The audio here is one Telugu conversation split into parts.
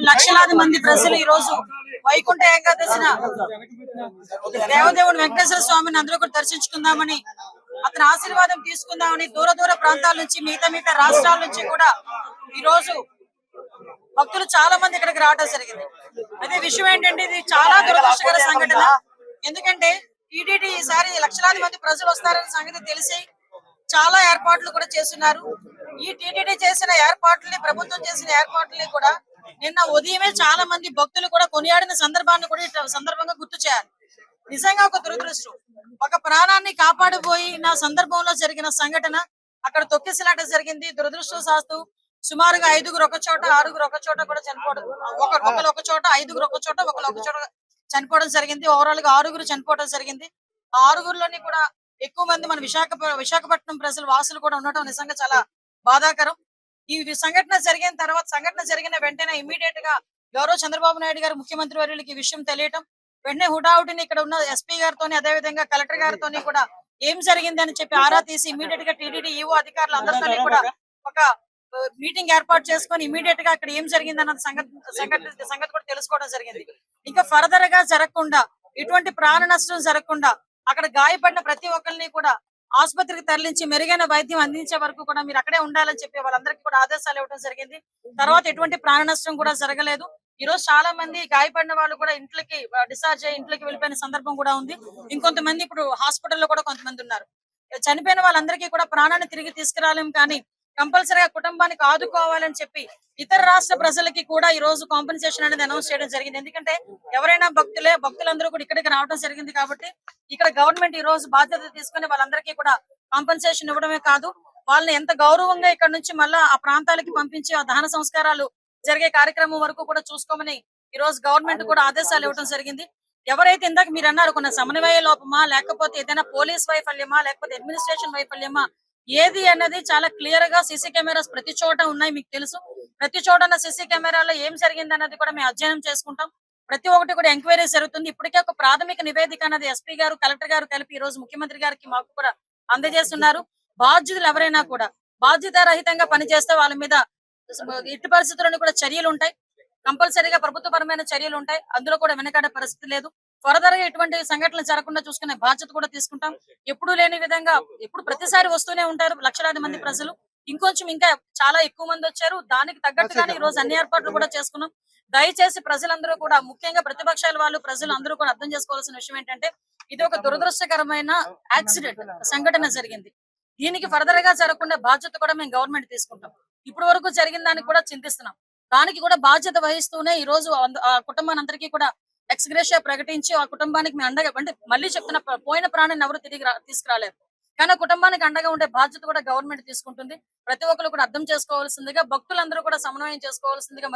లక్షలాది మంది ప్రజలు ఈ రోజు వైకుంఠ ఏకాదశిన దేవదేవుడు వెంకటేశ్వర స్వామిని అందరూ కూడా దర్శించుకుందామని, అతని ఆశీర్వాదం తీసుకుందామని దూర దూర ప్రాంతాల నుంచి మిగతా రాష్ట్రాల నుంచి కూడా ఈ రోజు భక్తులు చాలా మంది ఇక్కడికి రావడం జరిగింది. అదే విషయం ఏంటంటే ఇది చాలా దురదృష్టకర సంఘటన. ఎందుకంటే టీటీడీ ఈసారి లక్షలాది మంది ప్రజలు వస్తారనే సంగతి తెలిసి చాలా ఏర్పాట్లు కూడా చేస్తున్నారు. ఈ టీటీడీ చేసిన ఏర్పాట్లని, ప్రభుత్వం చేసిన ఏర్పాట్లని కూడా నిన్న ఉదయమే చాలా మంది భక్తులు కూడా కొనియాడిన సందర్భాన్ని కూడా సందర్భంగా గుర్తు చేయాలి. నిజంగా ఒక దురదృష్టం. ఒక ప్రాణాన్ని కాపాడిపోయిన సందర్భంలో జరిగిన సంఘటన అక్కడ తొక్కిసలాట జరిగింది. దురదృష్టవశాత్తు సుమారుగా 5గురు ఒక చోట, 6గురు ఒక చోట కూడా చనిపోవడం, ఒకరు ఒక చోట, 5గురు ఒక చోట, ఒకరు ఒక చోట చనిపోవడం జరిగింది. ఓవరాల్ గా 6గురు చనిపోవడం జరిగింది. ఆ 6గురులోని కూడా ఎక్కువ మంది మన విశాఖపట్నం ప్రజలు వాసులు కూడా ఉండటం నిజంగా చాలా బాధాకరం. ఈ సంఘటన జరిగిన వెంటనే ఇమీడియట్ గా గౌరవ చంద్రబాబు నాయుడు గారు ముఖ్యమంత్రి వర్యులకి ఈ విషయం తెలియటం, వెంటనే హుటాహుటిని ఇక్కడ ఉన్న ఎస్పీ గారితోని, అదే విధంగా కలెక్టర్ గారితోని కూడా ఏం జరిగింది అని చెప్పి ఆరా తీసి ఇమీడియట్ గా టీటీడీ ఈవో అధికారులు అందరితో కూడా ఒక మీటింగ్ ఏర్పాటు చేసుకొని ఇమీడియట్ గా అక్కడ ఏం జరిగింది అన్న సంగతి కూడా తెలుసుకోవడం జరిగింది. ఇంకా ఫర్దర్ గా జరగకుండా, ఎటువంటి ప్రాణ నష్టం జరగకుండా అక్కడ గాయపడిన ప్రతి ఒక్కరిని కూడా ఆసుపత్రికి తరలించి మెరుగైన వైద్యం అందించే వరకు కూడా మీరు అక్కడే ఉండాలని చెప్పి వాళ్ళందరికీ కూడా ఆదేశాలు ఇవ్వడం జరిగింది. తర్వాత ఎటువంటి ప్రాణ నష్టం కూడా జరగలేదు. ఈ రోజు చాలా మంది గాయపడిన వాళ్ళు కూడా ఇంట్లోకి డిశ్చార్జ్ అయ్యి ఇంట్లోకి వెళ్ళిపోయిన సందర్భం కూడా ఉంది. ఇంకొంతమంది ఇప్పుడు హాస్పిటల్లో కూడా కొంతమంది ఉన్నారు. చనిపోయిన వాళ్ళందరికీ కూడా ప్రాణాన్ని తిరిగి తీసుకురాలేం, కానీ కంపల్సరీగా కుటుంబానికి ఆదుకోవాలని చెప్పి ఇతర రాష్ట్ర ప్రజలకి కూడా ఈ రోజు కాంపెన్సేషన్ అనేది అనౌన్స్ చేయడం జరిగింది. ఎందుకంటే ఎవరైనా భక్తులందరూ కూడా ఇక్కడికి రావడం జరిగింది కాబట్టి ఇక్కడ గవర్నమెంట్ ఈ రోజు బాధ్యత తీసుకుని వాళ్ళందరికీ కూడా కాంపెన్సేషన్ ఇవ్వడమే కాదు, వాళ్ళని ఎంత గౌరవంగా ఇక్కడ నుంచి మళ్ళా ఆ ప్రాంతాలకి పంపించి ఆ దహన సంస్కారాలు జరిగే కార్యక్రమం వరకు కూడా చూసుకోమని ఈ రోజు గవర్నమెంట్ కూడా ఆదేశాలు ఇవ్వడం జరిగింది. ఎవరైతే ఇందాక మీరు అన్నారు కొన్ని సమన్వయ లోపమా, లేకపోతే ఏదైనా పోలీస్ వైఫల్యమా, లేకపోతే అడ్మినిస్ట్రేషన్ వైఫల్యమా, ఏది అన్నది చాలా క్లియర్ గా సీసీ కెమెరాస్ ప్రతి చోట ఉన్నాయి. మీకు తెలుసు, ప్రతి చోట ఉన్న సీసీ కెమెరాలో ఏం జరిగింది అన్నది కూడా మేము అధ్యయనం చేసుకుంటాం. ప్రతి ఒక్కటి కూడా ఎంక్వైరీ జరుగుతుంది. ఇప్పటికే ఒక ప్రాథమిక నివేదిక అన్నది ఎస్పీ గారు, కలెక్టర్ గారు కలిపి ఈ రోజు ముఖ్యమంత్రి గారికి మాకు కూడా అందజేస్తున్నారు. బాధ్యులు ఎవరైనా కూడా బాధ్యతారహితంగా పనిచేస్తే వాళ్ళ మీద ఎట్టి పరిస్థితుల్లోనూ కూడా చర్యలు ఉంటాయి. కంపల్సరీగా ప్రభుత్వపరమైన చర్యలు ఉంటాయి. అందులో కూడా వెనకాడే పరిస్థితి లేదు. ఫర్దర్ గా ఎటువంటి సంఘటనలు జరగకుండా చూసుకునే బాధ్యత కూడా తీసుకుంటాం. ఎప్పుడు లేని విధంగా ఎప్పుడు ప్రతిసారి వస్తూనే ఉంటారు లక్షలాది మంది ప్రజలు. ఇంకొంచెం ఇంకా చాలా ఎక్కువ మంది వచ్చారు. దానికి తగ్గట్టుగానే ఈ రోజు అన్ని ఏర్పాట్లు కూడా చేసుకున్నాం. దయచేసి ప్రజలందరూ కూడా, ముఖ్యంగా ప్రతిపక్షాల వాళ్ళు, ప్రజలు అందరూ కూడా అర్థం చేసుకోవాల్సిన విషయం ఏంటంటే ఇది ఒక దురదృష్టకరమైన యాక్సిడెంట్ సంఘటన జరిగింది. దీనికి ఫర్దర్ గా జరగకుండా బాధ్యత కూడా మేము గవర్నమెంట్ తీసుకుంటాం. ఇప్పటి వరకు జరిగిన దానికి కూడా చింతిస్తున్నాం. దానికి కూడా బాధ్యత వహిస్తూనే ఈ రోజు ఆ కుటుంబాన్ని అందరికీ కూడా ఎక్స్గ్రేషియా ప్రకటించి ఆ కుటుంబానికి మేము అండగా, అంటే మళ్ళీ చెప్తున్న, పోయిన ప్రాణాన్ని ఎవరు తిరిగి తీసుకురాలేరు, కానీ ఆ కుటుంబానికి అండగా ఉండే బాధ్యత కూడా గవర్నమెంట్ తీసుకుంటుంది. ప్రతి ఒక్కరు కూడా అర్థం చేసుకోవాల్సిందిగా, భక్తులందరూ కూడా సమన్వయం చేసుకోవాల్సిందిగా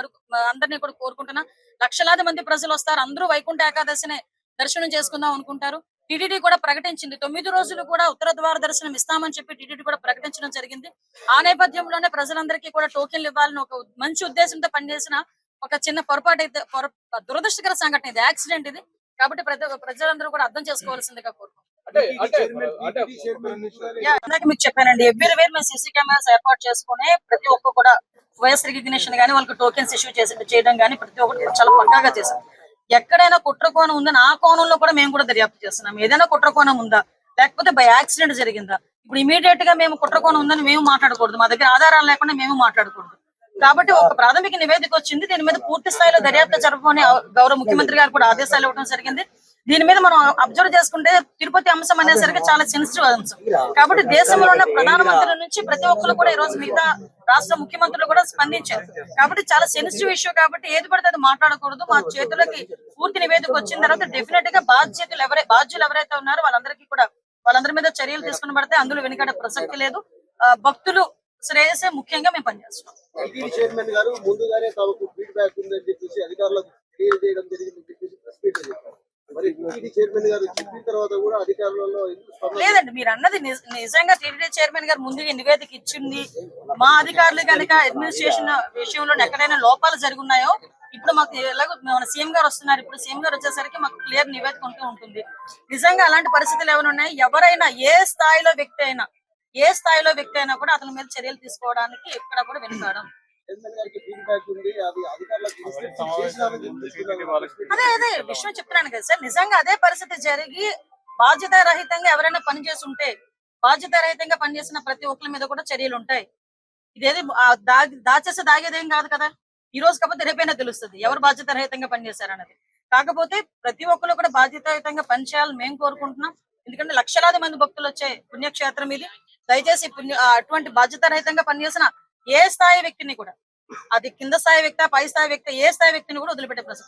అందరినీ కూడా కోరుకుంటున్నా. లక్షలాది మంది ప్రజలు వస్తారు, అందరూ వైకుంఠ ఏకాదశిని దర్శనం చేసుకుందాం అనుకుంటారు. టీటీడీ కూడా ప్రకటించింది 9 రోజులు కూడా ఉత్తర ద్వార దర్శనం ఇస్తామని చెప్పి టీటీడీ కూడా ప్రకటించడం జరిగింది. ఆ నేపథ్యంలోనే ప్రజలందరికీ కూడా టోకెన్లు ఇవ్వాలని ఒక మంచి ఉద్దేశంతో పనిచేసిన ఒక చిన్న పొరపాటు అయితే, దురదృష్టకర సంఘటన ఇది, యాక్సిడెంట్ ఇది. కాబట్టి ప్రజలందరూ కూడా అర్థం చేసుకోవాల్సిందిగా కోరుకుంటున్నాం. మీకు చెప్పానండి, ఎవ్రీవేర్ మేము సీసీ కెమెరాస్ ఏర్పాటు చేసుకుని ప్రతి ఒక్క కూడా వాయిస్ రికగ్నిషన్ గానీ, వాళ్ళకి టోకెన్స్ ఇష్యూ చేయడం గానీ ప్రతి ఒక్కటి చాలా పక్కాగా చేశాం. ఎక్కడైనా కుట్రకోణం ఉందని ఆ కోణంలో కూడా మేము కూడా దర్యాప్తు చేస్తున్నాం. ఏదైనా కుట్రకోణం ఉందా, లేకపోతే బై యాక్సిడెంట్ జరిగిందా, ఇప్పుడు ఇమీడియట్ గా మేము కుట్రకోణం ఉందని మేము మాట్లాడకూడదు, మా దగ్గర ఆధారాలు లేకుండా మేము మాట్లాడకూడదు. కాబట్టి ఒక ప్రాథమిక నివేదిక వచ్చింది, దీని మీద పూర్తి స్థాయిలో దర్యాప్తు జరపమని గౌరవ ముఖ్యమంత్రి గారు కూడా ఆదేశాలు ఇవ్వడం జరిగింది. దీని మీద మనం అబ్జర్వ్ చేసుకుంటే తిరుపతి అంశం అనేసరికి చాలా సెన్సిటివ్ అంశం. కాబట్టి దేశంలో ఉన్న ప్రధానమంత్రుల నుంచి ప్రతి ఒక్కరు కూడా ఈ రోజు మిగతా రాష్ట్ర ముఖ్యమంత్రులు కూడా స్పందించారు. కాబట్టి చాలా సెన్సిటివ్ ఇష్యూ, కాబట్టి ఏది పడితే అది మాట్లాడకూడదు. మా చేతులకి పూర్తి నివేదిక వచ్చిన తర్వాత డెఫినెట్ గా బాధ్యులు ఎవరైతే ఉన్నారో వాళ్ళందరి మీద చర్యలు తీసుకుని పడితే అందులో వెనుకడే ప్రసక్తి లేదు. భక్తులు శ్రేయసే ముఖ్యంగా మేము పనిచేస్తున్నాం. లేదండి, మీరు అన్నది నిజంగా టీటీడీ చైర్మన్ గారు ముందుగా నివేదిక ఇచ్చింది. మా అధికారులు కనుక అడ్మినిస్ట్రేషన్ విషయంలో ఎక్కడైనా లోపాలు జరుగున్నాయో, ఇప్పుడు మాకు ఎలాగో మన సీఎం గారు వస్తున్నారు, ఇప్పుడు సీఎం గారు వచ్చేసరికి మాకు క్లియర్ నివేదిక ఉంటూ ఉంటుంది. నిజంగా అలాంటి పరిస్థితులు ఏమైనా ఉన్నాయి, ఎవరైనా ఏ స్థాయిలో వ్యక్తి అయినా కూడా అతని మీద చర్యలు తీసుకోవడానికి ఎక్కడ కూడా వెనుకాడం. చైర్మన్ గారికి ఫీడ్బ్యాక్ ఉంది, అది అధికారులకు చేసినారని చెప్తున్నారు. అదే విషయం చెప్తున్నాను కదా సార్. నిజంగా అదే పరిస్థితి జరిగి బాధ్యత రహితంగా ఎవరైనా పనిచేసి ఉంటే, బాధ్యత రహితంగా పనిచేసిన ప్రతి ఒక్కరి మీద కూడా చర్యలు ఉంటాయి. ఇదేది దాచేసి దాగేదేం కాదు కదా. ఈ రోజు కాకపోతే రేపైనా తెలుస్తుంది ఎవరు బాధ్యత రహితంగా పనిచేశారన్నది. కాకపోతే ప్రతి ఒక్కరు కూడా బాధ్యతాయుతంగా పనిచేయాలని మేము కోరుకుంటున్నాం. ఎందుకంటే లక్షలాది మంది భక్తులు వచ్చే పుణ్యక్షేత్రం ఇది. దయచేసి అటువంటి బాధ్యత రహితంగా పనిచేసిన ఏ స్థాయి వ్యక్తిని కూడా, అది కింద స్థాయి వ్యక్తి, పై స్థాయి వ్యక్తి, ఏ స్థాయి వ్యక్తిని కూడా వదిలిపెట్టే ప్రసక్తి